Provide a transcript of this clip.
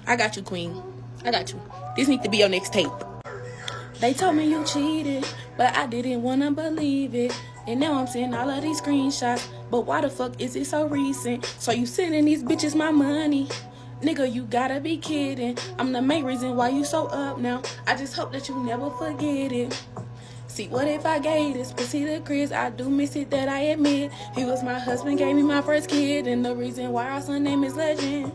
I got you, queen. I got you. This needs to be your next tape. They told me you cheated, but I didn't wanna believe it. And now I'm seeing all of these screenshots. But why the fuck is it so recent? So you sending these bitches my money? Nigga, you gotta be kidding. I'm the main reason why you so up now. I just hope that you never forget it. See, what if I gave this pussy to Chris? I do miss it, that I admit. He was my husband, gave me my first kid, and the reason why our son name is Legend.